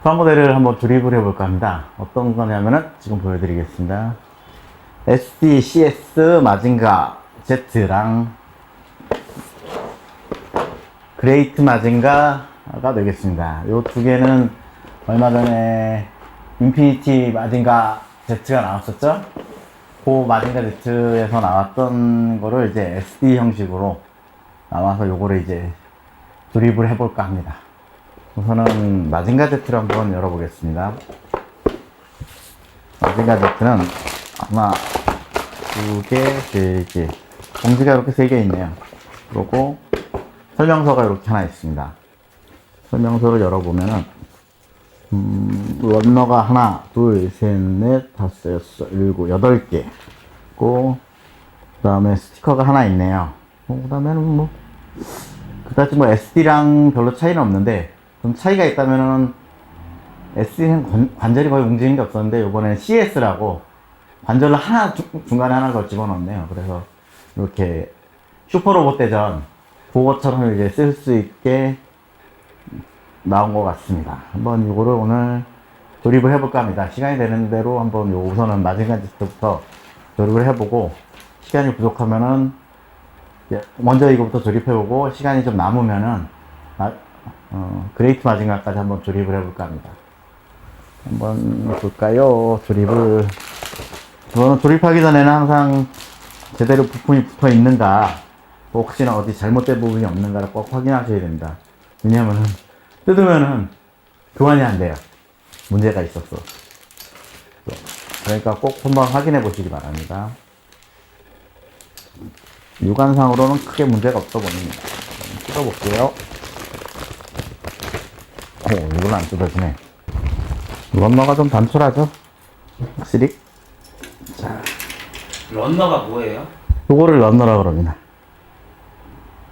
프라모델을 한번 조립을 해볼까 합니다. 어떤 거냐면은 지금 보여드리겠습니다. SDCS 마징가 Z랑 그레이트 마징가가 되겠습니다. 이 두 개는 얼마 전에 인피니티 마징가 Z가 나왔었죠? 그 마징가 Z에서 나왔던 거를 이제 SD 형식으로 나와서 요거를 이제 조립을 해볼까 합니다. 우선은 마징가 Z를 한번 열어보겠습니다. 마징가 Z는 하나, 두 개, 세 개. 봉지가 이렇게 세 개 있네요. 그리고 설명서가 이렇게 하나 있습니다. 설명서를 열어보면은, 런너가 하나, 둘, 셋, 넷, 다섯, 여섯, 일곱, 여덟 개. 그 다음에 스티커가 하나 있네요. 그 다음에는 그다지 SD랑 별로 차이는 없는데, 좀 차이가 있다면은, SD는 관절이 거의 움직이는 게 없었는데, 이번에는 CS라고 관절을 하나, 중간에 하나 더 집어넣었네요. 그래서, 이렇게, 슈퍼로봇 대전, 그거처럼 이제 쓸 수 있게 나온 것 같습니다. 한번 이거를 오늘 조립을 해볼까 합니다. 시간이 되는 대로 한번 우선은 마징가 Z부터 조립을 해보고, 시간이 부족하면은, 먼저 이거부터 조립해보고, 시간이 좀 남으면은, 그레이트 마징가까지 한번 조립을 해볼까 합니다. 한번 볼까요? 조립을. 저는 조립하기 전에는 항상 제대로 부품이 붙어 있는가, 혹시나 어디 잘못된 부분이 없는가를 꼭 확인하셔야 됩니다. 왜냐면은, 뜯으면은 교환이 안 돼요. 문제가 있었어. 그러니까 꼭 한번 확인해 보시기 바랍니다. 육안상으로는 크게 문제가 없어 보입니다. 뜯어볼게요. 오, 이건 안 뜯어지네. 런너가 좀 단촐하죠? 확실히. 자, 런너가 뭐예요? 요거를 런너라고 그럽니다.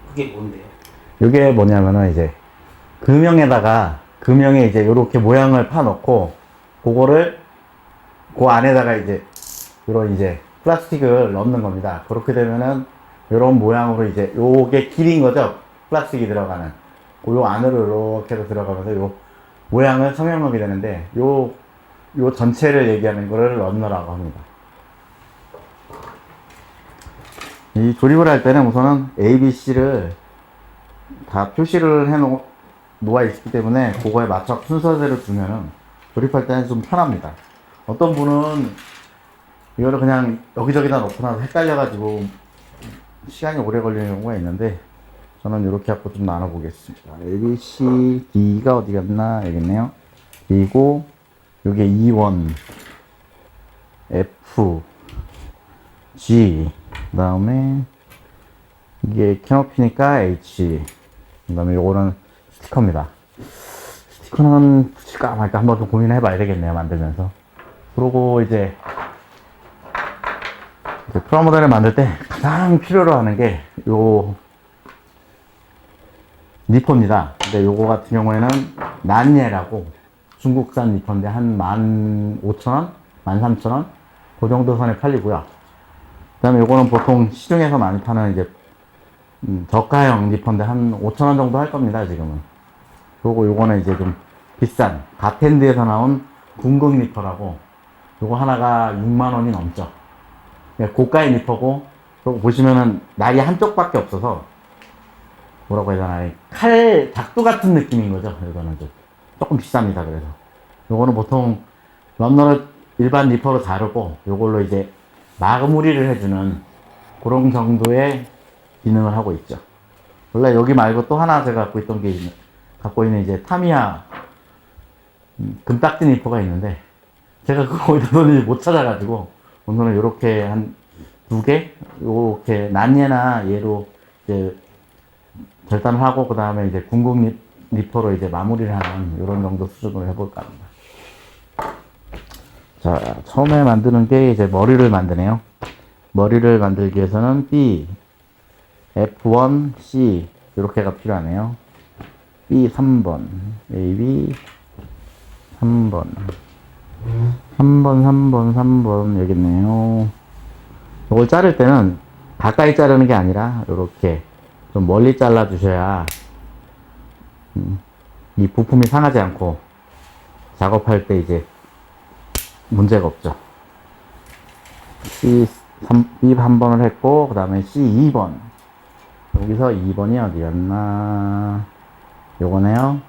그게 뭔데요? 요게 뭐냐면은 이제 금형에 이제 요렇게 모양을 파놓고 그거를 그 안에다가 이제 요런 이제 플라스틱을 넣는 겁니다. 그렇게 되면은 요런 모양으로 이제 요게 길인 거죠. 플라스틱이 들어가는 요 안으로 이렇게 들어가면서 요 모양을 성형하게 되는데 요 전체를 얘기하는 거를 런너라고 합니다. 이 조립을 할 때는 우선은 A, B, C를 다 표시를 놓아 있기 때문에 그거에 맞춰 순서대로 두면은 조립할 때는 좀 편합니다. 어떤 분은 이거를 그냥 여기저기다 놓고 나서 헷갈려가지고 시간이 오래 걸리는 경우가 있는데, 저는 이렇게 갖고 좀 나눠보겠습니다. A, B, C, D가 어디 갔나? 여기 있네요. D고, 요게 E1, F, G, 그 다음에 이게 캐노피니까 H, 그 다음에 요거는 스티커입니다. 스티커는 붙일까 말까 한번 좀 고민을 해봐야 되겠네요, 만들면서. 그러고 이제 프라모델을 만들 때 가장 필요로 하는 게 요 니퍼입니다. 근데 요거 같은 경우에는 난예라고 중국산 니퍼인데 한 15,000원? 13,000원? 그 정도 선에 팔리고요. 그 다음에 요거는 보통 시중에서 많이 파는 이제 저가형 니퍼인데 한 5,000원 정도 할 겁니다, 지금은. 그리고 요거는 이제 좀 비싼 가텐드에서 나온 궁극 니퍼라고, 요거 하나가 6만원이 넘죠. 고가의 니퍼고, 그리고 보시면은 날이 한쪽밖에 없어서 뭐라고 해야 되나, 칼 작두 같은 느낌인 거죠. 이거는 좀 조금 비쌉니다. 그래서 요거는 보통 런너를 일반 니퍼로 자르고 요걸로 이제 마무리를 해주는 그런 정도의 기능을 하고 있죠. 원래 여기 말고 또 하나 제가 갖고 있는 이제 타미야 금딱지 니퍼가 있는데, 제가 그거 어디다 뒀는지 못 찾아가지고 오늘은 요렇게 한 두 개, 요렇게 난예나 얘로 이제 절단을 하고, 그 다음에 이제 궁극 니퍼로 이제 마무리를 하는 요런 정도 수준으로 해볼까 합니다. 자, 처음에 만드는 게 이제 머리를 만드네요. 머리를 만들기 위해서는 B, F1, C 요렇게가 필요하네요. B 3번, AB 3번, 3번 여기 있네요. 이걸 자를 때는 가까이 자르는 게 아니라 이렇게 좀 멀리 잘라 주셔야 이 부품이 상하지 않고 작업할 때 이제 문제가 없죠. B 한 번을 했고, 그 다음에 C 2번. 여기서 2번이 어디였나? 요거네요.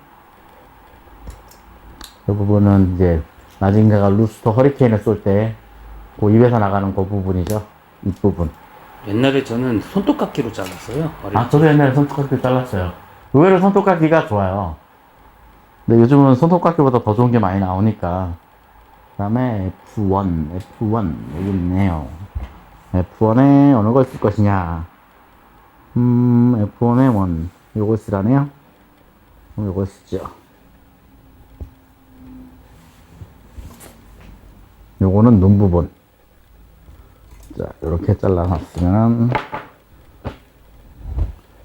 이 부분은 이제 마징가가 루스터 허리케인을 쏠 때 그 입에서 나가는 그 부분이죠. 이 부분. 옛날에 저는 손톱깎이로 잘랐어요. 아, 저도 옛날에 손톱깎이 잘랐어요. 의외로 손톱깎이가 좋아요. 근데 요즘은 손톱깎이보다 더 좋은 게 많이 나오니까. 그 다음에 F1 여기 있네요. F1에 어느 걸 쓸 것이냐. F1에 1 요걸 쓰라네요. 그럼 요걸 쓰죠. 요거는 눈 부분. 자, 이렇게 잘라놨으면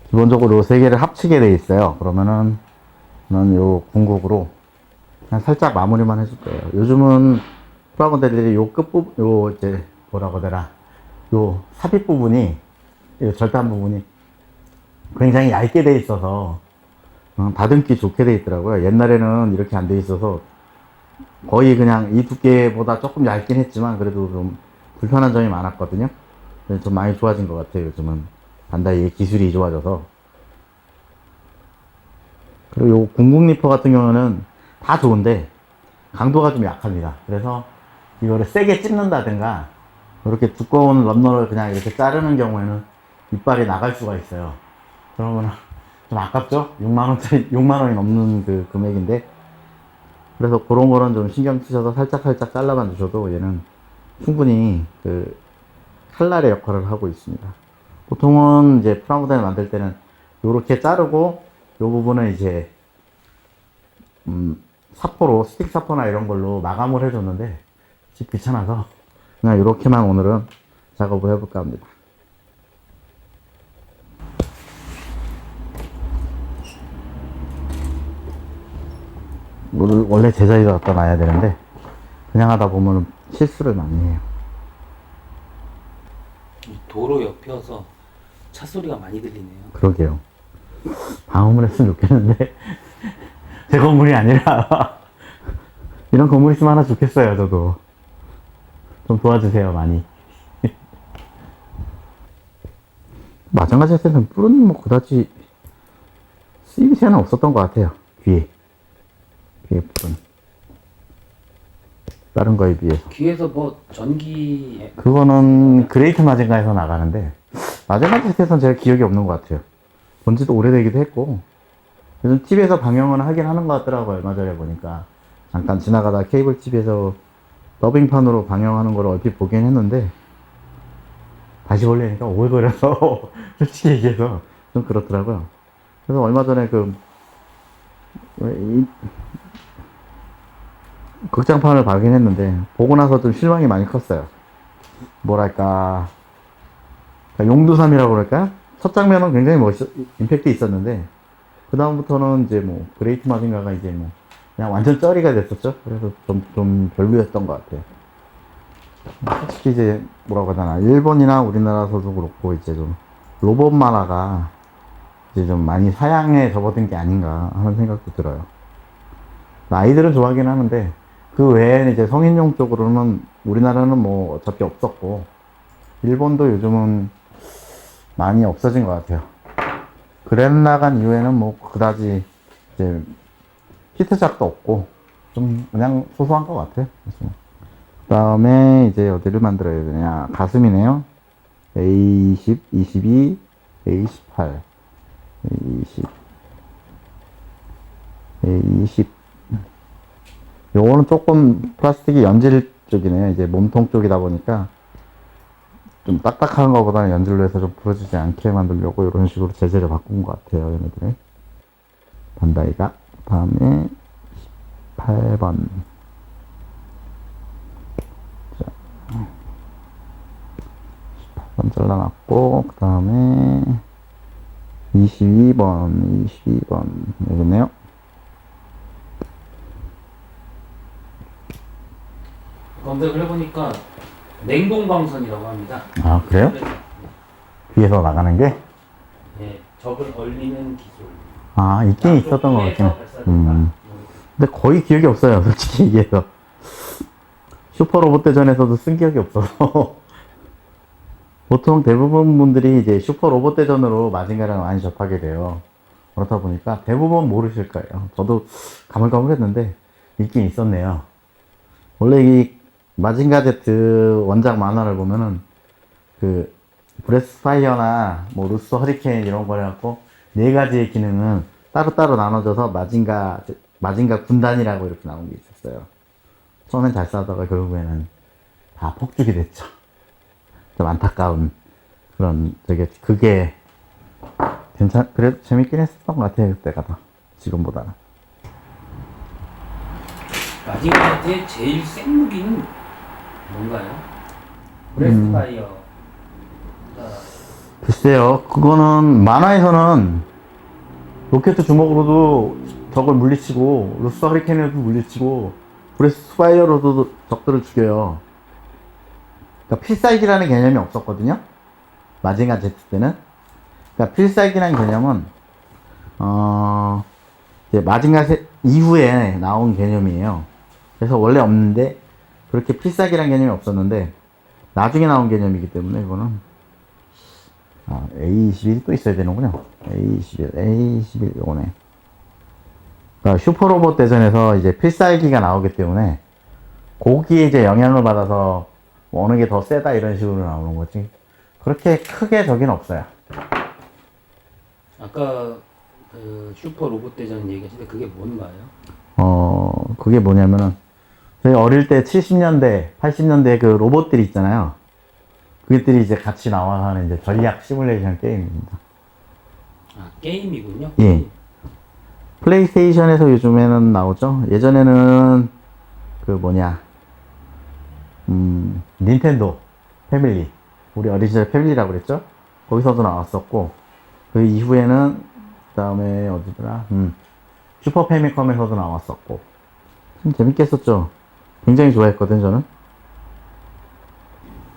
기본적으로 세 개를 합치게 돼 있어요. 그러면은 저는 요 궁극으로 그냥 살짝 마무리만 해줄 거예요. 요즘은 프라모델들이 요 끝부분, 요 이제 뭐라고 되나, 요 삽입 부분이, 요 절단 부분이 굉장히 얇게 돼 있어서 다듬기 좋게 돼 있더라고요. 옛날에는 이렇게 안 돼 있어서 거의 그냥 이 두께보다 조금 얇긴 했지만 그래도 좀 불편한 점이 많았거든요. 근데 좀 많이 좋아진 것 같아요. 요즘은 반다이의 기술이 좋아져서. 그리고 요 궁극 니퍼 같은 경우는 다 좋은데 강도가 좀 약합니다. 그래서 이거를 세게 찝는다든가 이렇게 두꺼운 럼너를 그냥 이렇게 자르는 경우에는 이빨이 나갈 수가 있어요. 그러면 좀 아깝죠? 6만원짜리, 6만원이 넘는 그 금액인데. 그래서 그런 거는 좀 신경 쓰셔서 살짝 잘라만 주셔도 얘는 충분히 그 칼날의 역할을 하고 있습니다. 보통은 이제 프라모델 만들 때는 요렇게 자르고 요 부분은 이제 사포로, 스틱 사포나 이런 걸로 마감을 해줬는데 귀찮아서 그냥 이렇게만 오늘은 작업을 해볼까 합니다. 원래 제자리에 갖다 놔야 되는데 그냥 하다 보면 실수를 많이 해요. 도로 옆이어서 차 소리가 많이 들리네요. 그러게요. 방음을 했으면 좋겠는데 제 건물이 아니라 이런 건물 있으면 하나 좋겠어요. 저도 좀 도와주세요. 많이. 마찬가지 때는 뿔은 뭐 그다지 쓰임새는 없었던 것 같아요. 귀에 뿔은 다른 거에 비해서. 귀에서 뭐 전기 그거는 그레이트 마젠가에서 나가는데 마젠가 테스트에서는 제가 기억이 없는 것 같아요. 본지도 오래되기도 했고 요즘 TV에서 방영은 하긴 하는 것 같더라고요. 얼마 전에 보니까 잠깐 지나가다 케이블 TV에서 더빙판으로 방영하는 걸 얼핏 보긴 했는데 다시 보려니까 오글거려서 솔직히 얘기해서 좀 그렇더라고요. 그래서 얼마 전에 극장판을 보긴 했는데 보고 나서 좀 실망이 많이 컸어요. 뭐랄까 용두삼이라고 그럴까요? 첫 장면은 굉장히 임팩트 있었는데 그 다음부터는 이제 뭐 그레이트 마징가가 이제 뭐 그냥 완전 쩌리가 됐었죠. 그래서 좀 별로였던 것 같아요. 솔직히 이제 뭐라고 해야 되나, 일본이나 우리나라에서도 그렇고 이제 좀 로봇 만화가 이제 좀 많이 사양에 접어든 게 아닌가 하는 생각도 들어요. 아이들은 좋아하긴 하는데 그 외에는 이제 성인용 쪽으로는 우리나라는 뭐 어차피 없었고 일본도 요즘은 많이 없어진 것 같아요. 그랜 나간 이후에는 뭐 그다지 이제 히트작도 없고 좀 그냥 소소한 것 같아요. 그 다음에 이제 어디를 만들어야 되냐, 가슴이네요. A20, 22, A18, A20, A20. 요거는 조금 플라스틱이 연질 쪽이네요. 이제 몸통 쪽이다 보니까 좀 딱딱한 거보다는 연질로 해서 좀 부러지지 않게 만들려고 이런 식으로 재질을 바꾼 것 같아요. 얘네들이. 반다이가. 다음에 18번. 자, 18번 잘라놨고, 그 다음에 22번 여기 있네요. 검색을 해보니까 냉동광선이라고 합니다. 아, 그래요? 위에서 나가는 게? 예, 적을 얼리는 기술. 아, 있긴 있었던 것 같긴 해. 근데 거의 기억이 없어요, 솔직히 얘기해서. 슈퍼로봇 대전에서도 쓴 기억이 없어서. 보통 대부분 분들이 이제 슈퍼로봇 대전으로 마징가를 많이 접하게 돼요. 그렇다 보니까 대부분 모르실 거예요. 저도 가물가물했는데 있긴 있었네요. 원래 이 마징가 Z 원작 만화를 보면은 그 브레스파이어나 뭐 루스 허리케인 이런 거 해갖고 네 가지의 기능은 따로따로 나눠져서 마징가 군단이라고 이렇게 나온 게 있었어요. 처음엔 잘 싸우다가 결국에는 다 폭죽이 됐죠. 좀 안타까운 그런 그게 그래도 재밌긴 했었던 것 같아요, 그때가 더 지금보다는. 마징가한테 제일 센 무기는 뭔가요? 브레스파이어. 글쎄요, 그거는 만화에서는 로켓 주먹으로도 적을 물리치고 루스 허리케인으로도 물리치고 브레스파이어로도 적들을 죽여요. 그러니까 필살기라는 개념이 없었거든요, 마징가 Z 때는. 그러니까 필살기라는 개념은 이제 마징가 이후에 나온 개념이에요. 그래서 원래 없는데 그렇게 필살기라는 개념이 없었는데 나중에 나온 개념이기 때문에 이거는 A21이 또 있어야 되는군요. A21 요거네. 그러니까 슈퍼로봇 대전에서 이제 필살기가 나오기 때문에 거기에 이제 영향을 받아서 뭐 어느 게 더 세다 이런 식으로 나오는 거지. 그렇게 크게 적은 없어요. 아까 그 슈퍼 로봇 대전 얘기하실 때 그게 뭔가요? 그게 뭐냐면은 저희 어릴 때 70년대, 80년대 그 로봇들이 있잖아요. 그것들이 이제 같이 나와서 하는 이제 전략 시뮬레이션 게임입니다. 아, 게임이군요. 예. 플레이스테이션에서 요즘에는 나오죠. 예전에는 그 뭐냐, 닌텐도 패밀리, 우리 어린 시절 패밀리라고 그랬죠. 거기서도 나왔었고, 그 이후에는 그 다음에 어디더라, 슈퍼 패미컴에서도 나왔었고, 참 재밌게 했었죠. 굉장히 좋아했거든 저는.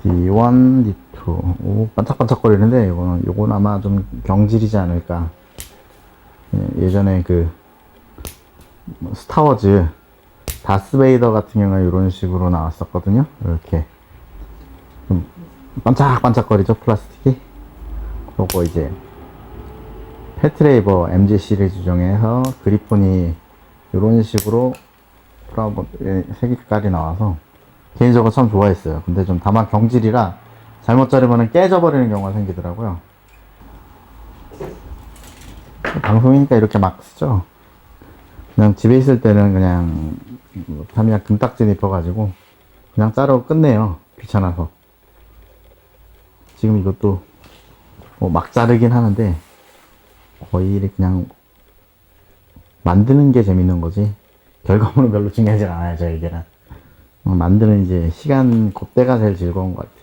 D1, D2, 오 반짝반짝거리는데 요건 아마 좀 경질이지 않을까. 예전에 그 스타워즈 다스베이더 같은 경우에 이런 식으로 나왔었거든요. 이렇게 좀 반짝반짝거리죠, 플라스틱이. 그리고 이제 패트레이버 MG 시리즈 중에서 그리폰이 이런 식으로 색깔이 나와서 개인적으로 참 좋아했어요. 근데 좀 다만 경질이라 잘못 자르면 깨져버리는 경우가 생기더라고요. 방송이니까 이렇게 막 쓰죠. 그냥 집에 있을 때는 그냥 타미야 금딱지 입혀가지고 그냥 자르고 끝내요. 귀찮아서. 지금 이것도 뭐 막 자르긴 하는데 거의 그냥 만드는 게 재밌는 거지 결과물은 별로 중요하지 않아요, 저에게는. 만드는 이제 시간 그때가 제일 즐거운 것 같아요.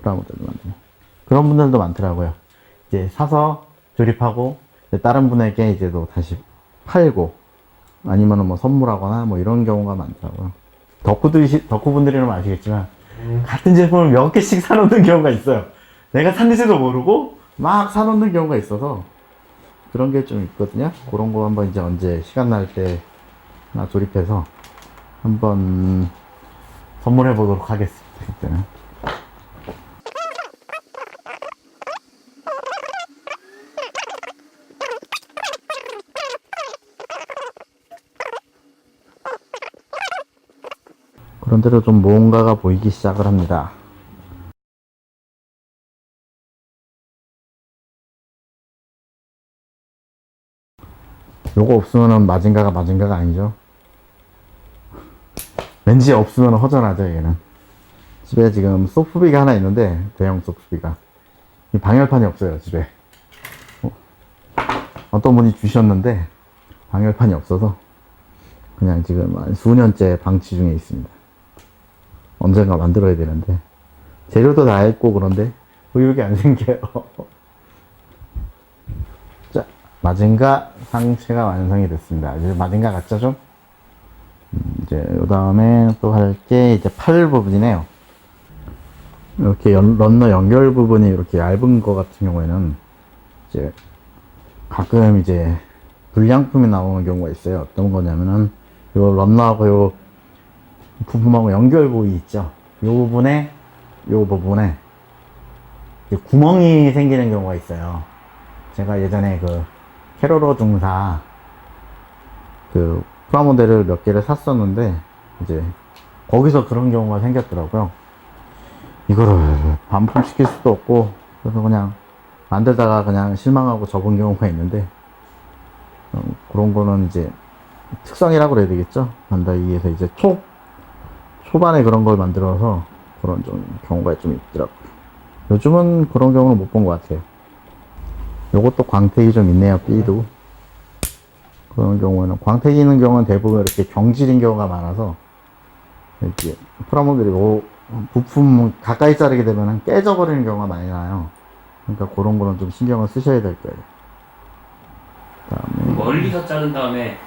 프라모델도 만드는. 그런 분들도 많더라고요. 이제 사서 조립하고 다른 분에게 이제 또 다시 팔고 아니면은 뭐 선물하거나 뭐 이런 경우가 많더라고요. 덕후분들이라면 아시겠지만 같은 제품을 몇 개씩 사놓는 경우가 있어요. 내가 샀는지도 모르고 막 사놓는 경우가 있어서 그런 게 좀 있거든요. 그런 거 한번 이제 언제 시간 날 때나 조립해서 한번 선물해 보도록 하겠습니다. 그때는. 그런데도 좀 뭔가가 보이기 시작을 합니다. 요거 없으면은 마징가가 아니죠. 왠지 없으면 허전하죠, 얘는. 집에 지금 소프비가 하나 있는데, 대형 소프비가. 이 방열판이 없어요, 집에. 어떤 분이 주셨는데, 방열판이 없어서, 그냥 지금 한 수년째 방치 중에 있습니다. 언젠가 만들어야 되는데, 재료도 다 했고, 그런데, 의욕이 안 생겨요. 자, 마징가 상체가 완성이 됐습니다. 이제 마징가 같죠, 좀? 이제 요 다음에 또 할 게 이제 팔 부분이네요. 이렇게 런너 연결 부분이 이렇게 얇은 거 같은 경우에는 이제 가끔 이제 불량품이 나오는 경우가 있어요. 어떤 거냐면은 요 런너하고 요 부품하고 연결 부위 있죠. 요 부분에 이제 구멍이 생기는 경우가 있어요. 제가 예전에 그 캐로로 중사 그 프라모델을 몇 개를 샀었는데 이제 거기서 그런 경우가 생겼더라고요. 이거를 반품시킬 수도 없고 그래서 그냥 만들다가 그냥 실망하고 접은 경우가 있는데 그런 거는 이제 특성이라고 그래야 되겠죠. 반다이에서 이제 초반에 그런 걸 만들어서 그런 좀 경우가 좀 있더라고요. 요즘은 그런 경우는 못 본 것 같아요. 요것도 광택이 좀 있네요. B도 그런 경우에는 광택이 있는 경우는 대부분 이렇게 경질인 경우가 많아서 이렇게 프라모델이 부품 가까이 자르게 되면 깨져버리는 경우가 많이 나요. 그러니까 그런 거는 좀 신경을 쓰셔야 될 거예요. 그다음에 멀리서 자른 다음에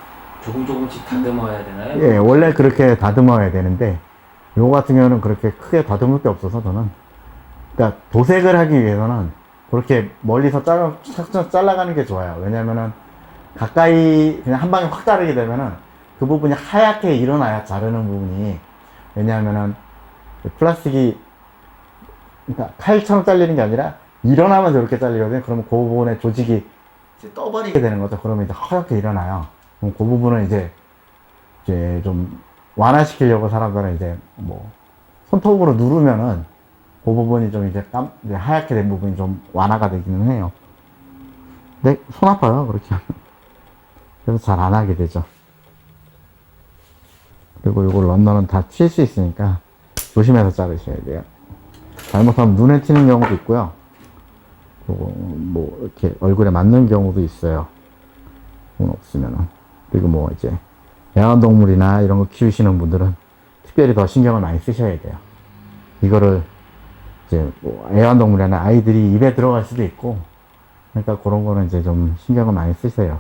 조금씩 다듬어야 되나요? 예, 원래 그렇게 다듬어야 되는데 요거 같은 경우는 그렇게 크게 다듬을 게 없어서 저는 그러니까 도색을 하기 위해서는 그렇게 멀리서 잘라가는 게 좋아요. 왜냐면은 가까이 그냥 한 방에 확 자르게 되면은 그 부분이 하얗게 일어나야 자르는 부분이 왜냐하면은 플라스틱이 그러니까 칼처럼 잘리는 게 아니라 일어나면 저렇게 잘리거든요. 그러면 그 부분에 조직이 이제 떠버리게 되는 거죠. 그러면 이제 하얗게 일어나요. 그럼 그 부분은 이제 좀 완화시키려고 사람들은 이제 뭐 손톱으로 누르면은 그 부분이 좀 이제 이제 하얗게 된 부분이 좀 완화가 되기는 해요. 근데 손 아파요. 그렇게 하면. 그래서 잘 안 하게 되죠. 그리고 이걸 런너는 다 튈 수 있으니까 조심해서 자르셔야 돼요. 잘못하면 눈에 튀는 경우도 있고요. 그리고 뭐 이렇게 얼굴에 맞는 경우도 있어요. 돈 없으면은. 그리고 뭐 이제 애완동물이나 이런 거 키우시는 분들은 특별히 더 신경을 많이 쓰셔야 돼요. 이거를 이제 뭐 애완동물이나 아이들이 입에 들어갈 수도 있고 그러니까 그런 거는 이제 좀 신경을 많이 쓰세요.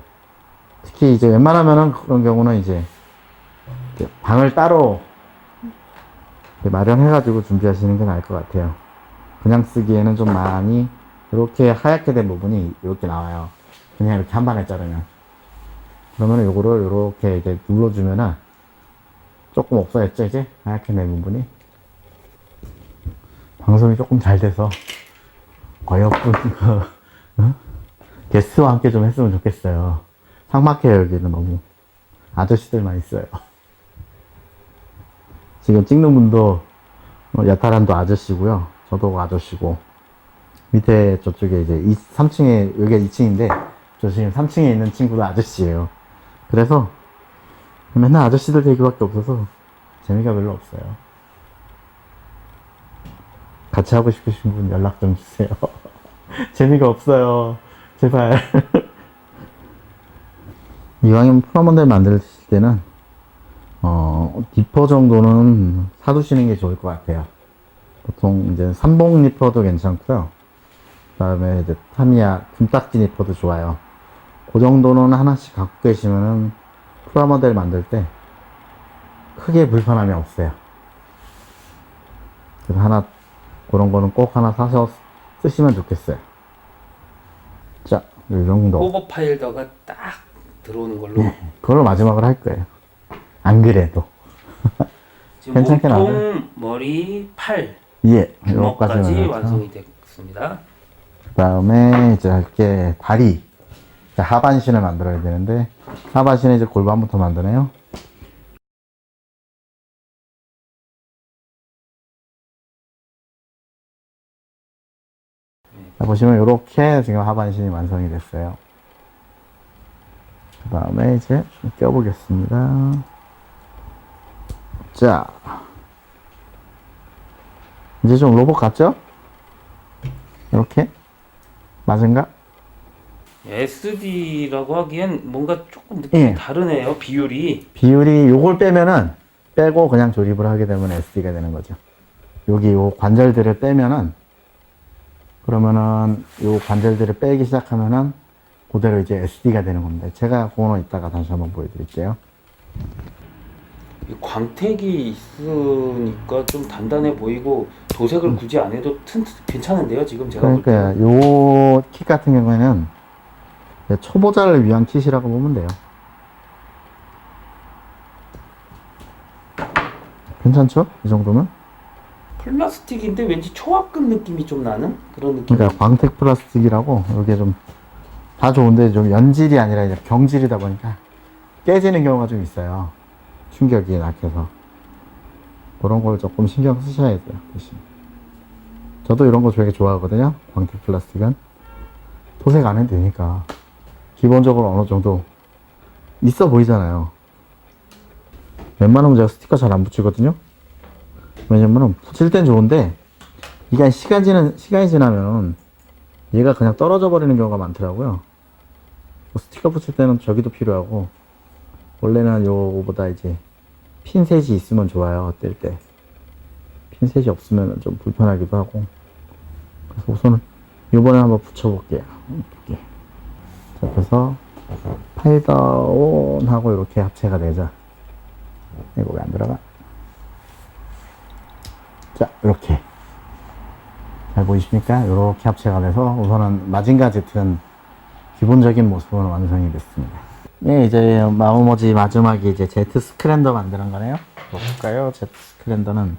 특히 이제 웬만하면은 그런 경우는 이제 방을 따로 마련해가지고 준비하시는 게 나을 것 같아요. 그냥 쓰기에는 좀 많이 이렇게 하얗게 된 부분이 이렇게 나와요. 그냥 이렇게 한 번에 자르면. 그러면 요거를 이렇게 이제 눌러주면은 조금 없어졌죠, 이제? 하얗게 된 부분이. 방송이 조금 잘 돼서 어여쁜 게스트와 함께 좀 했으면 좋겠어요. 삭막해요, 여기는 너무. 아저씨들만 있어요. 지금 찍는 분도 야타란도 아저씨고요. 저도 아저씨고. 밑에 저쪽에 이제 3층에, 여기가 2층인데 저 지금 3층에 있는 친구도 아저씨예요. 그래서 맨날 아저씨들 얘기밖에 없어서 재미가 별로 없어요. 같이 하고 싶으신 분 연락 좀 주세요. 재미가 없어요. 제발. 이왕이면 프라모델 만드실 때는 니퍼 정도는 사두시는 게 좋을 것 같아요. 보통 이제 삼봉 니퍼도 괜찮고요. 그 다음에 이제 타미야 금딱지 니퍼도 좋아요. 그 정도는 하나씩 갖고 계시면은 프라모델 만들 때 크게 불편함이 없어요. 그래서 하나 그런 거는 꼭 하나 사서 쓰시면 좋겠어요. 자, 이 정도. 오버 파일더가 딱 들어오는 걸로. 그걸 마지막으로 할 거예요. 안 그래도. 지금 괜찮게 몸통, 머리, 팔, 예, 주먹까지 요거까지만 완성이 됐습니다. 그 다음에 이제 할게 다리. 자, 하반신을 만들어야 되는데 하반신에 이제 골반부터 만드네요. 자, 보시면 이렇게 지금 하반신이 완성이 됐어요. 그 다음에 이제 껴보겠습니다. 자, 이제 좀 로봇 같죠? 이렇게 맞은가? SD라고 하기엔 뭔가 조금 느낌이 예. 다르네요. 비율이. 비율이 요걸 빼고 그냥 조립을 하게 되면 SD가 되는 거죠. 여기 요 관절들을 빼면은 그러면은 요 관절들을 빼기 시작하면은 그대로 이제 SD가 되는 겁니다. 제가 그거는 이따가 다시 한번 보여드릴게요. 이 광택이 있으니까 좀 단단해 보이고 도색을 굳이 안 해도 괜찮은데요. 지금 제가 볼 때. 그러니까 요 킥 같은 경우에는 초보자를 위한 킷이라고 보면 돼요. 괜찮죠? 이 정도면? 플라스틱인데 왠지 초합금 느낌이 좀 나는 그런 느낌. 그러니까 광택 플라스틱이라고 이게 좀 다 좋은데 좀 연질이 아니라 이제 병질이다 보니까 깨지는 경우가 좀 있어요. 충격이 약해서. 그런 걸 조금 신경 쓰셔야 돼요. 대신. 저도 이런 거 되게 좋아하거든요. 광택 플라스틱은. 도색 안 해도 되니까. 기본적으로 어느 정도 있어 보이잖아요. 웬만하면 제가 스티커 잘 안 붙이거든요. 왜냐면은 붙일 땐 좋은데 이게 시간이 지나면 얘가 그냥 떨어져 버리는 경우가 많더라고요. 스티커 붙일 때는 저기도 필요하고 원래는 요거보다 이제 핀셋이 있으면 좋아요. 뗄 때 핀셋이 없으면 좀 불편하기도 하고. 그래서 우선은 요번에 한번 붙여볼게요. 이렇게. 자, 그래서 파이더온하고 이렇게 합체가 되죠. 이거 왜 안 들어가? 자, 이렇게. 잘 보이십니까? 이렇게 합체가 돼서 우선은 마징가 Z는 기본적인 모습은 완성이 됐습니다. 네, 이제 나머지 마지막에 이제 Z 스크랜더 만드는 거네요. 볼까요? Z 스크랜더는.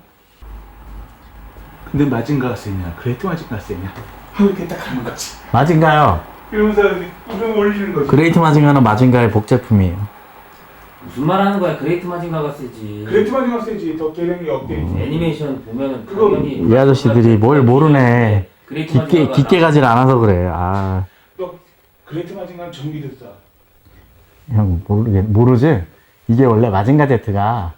근데 마징가가 세냐? 그레이트 마징가가 세냐? 이렇게 딱 하는 거지. 마징가요. 이러면서 이름 올리는 거지. 그레이트 마징가는 마징가의 복제품이에요. 무슨 말 하는 거야? 그레이트 마징가가 세지. 그레이트 마징가 세지. 더 깨령이 없겠지. 애니메이션 보면은 그거 당연히 이 아저씨들이 뭘 모르네. 그레이트 깊게 마징가가 가질 않아서 그래. 아, 너 그레이트 마징가는 전기됐어. 형 모르지? 이게 원래 마징가 Z가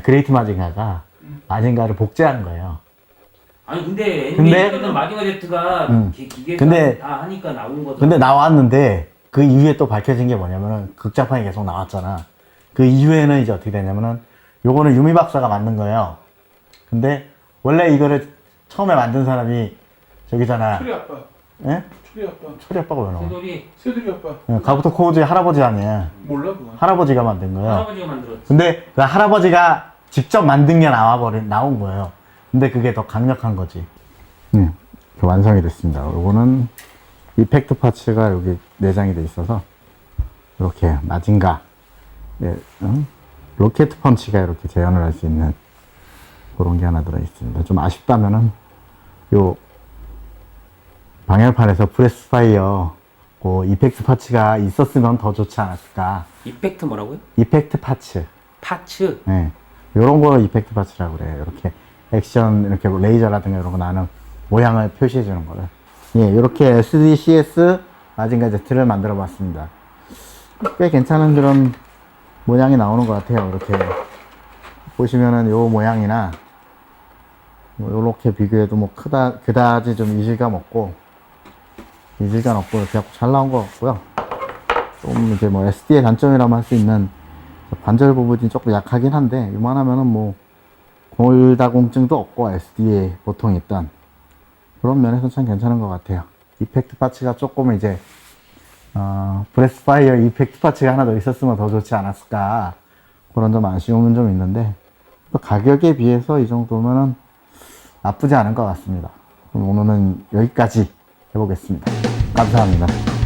그레이트 마징가가 마징가를 복제한 거예요. 아니 근데 애니메이션은 마징가 Z가 기계가 근데- 다 하니까 나온 거잖아. 근데 나왔는데 그 이후에 또 밝혀진 게 뭐냐면은 극장판이 계속 나왔잖아. 그 이후에는 이제 어떻게 되냐면은 요거는 유미 박사가 만든 거예요. 근데 원래 이거를 처음에 만든 사람이 저기잖아. 초리 아빠. 예? 초리 아빠. 초리 아빠가 왜 나와? 세돌이 세들이 아빠. 가부토 코우즈의 할아버지 아니야. 몰라 그거. 할아버지가 만든 거예요. 할아버지가 만들었지. 근데 그 할아버지가 직접 만든 게 나온 거예요. 근데 그게 더 강력한 거지. 이렇게 완성이 됐습니다. 요거는 이펙트 파츠가 여기 내장이 돼 있어서 이렇게 마징가, 로켓 펀치가 이렇게 재현을 할 수 있는 그런 게 하나 들어 있습니다. 좀 아쉽다면은 요 방열판에서 브레스 파이어 그 이펙트 파츠가 있었으면 더 좋지 않았을까. 이펙트 뭐라고요? 이펙트 파츠. 파츠. 네. 요런 거를 이펙트 파츠라고 그래요. 이렇게 액션, 이렇게 레이저라든가 이런 거 나는 모양을 표시해 주는 거를. 예, 이렇게 SDCS 마징가 Z를 만들어 봤습니다. 꽤 괜찮은 그런 모양이 나오는 것 같아요. 이렇게 보시면은 요 모양이나 뭐 요렇게 비교해도 뭐 그다지 좀 이질감 없고 이렇게 잘 나온 것 같고요. 좀 이제 뭐 SD의 단점이라고 할 수 있는 관절 부분이 조금 약하긴 한데 이만하면은 뭐 골다공증도 없고 SD에 보통 있던 그런 면에서 참 괜찮은 것 같아요. 이펙트 파츠가 조금 이제 브레스 파이어 이펙트 파츠가 하나 더 있었으면 더 좋지 않았을까 그런 좀 아쉬움은 좀 있는데 또 가격에 비해서 이 정도면은 나쁘지 않은 것 같습니다. 그럼 오늘은 여기까지 해보겠습니다. 감사합니다.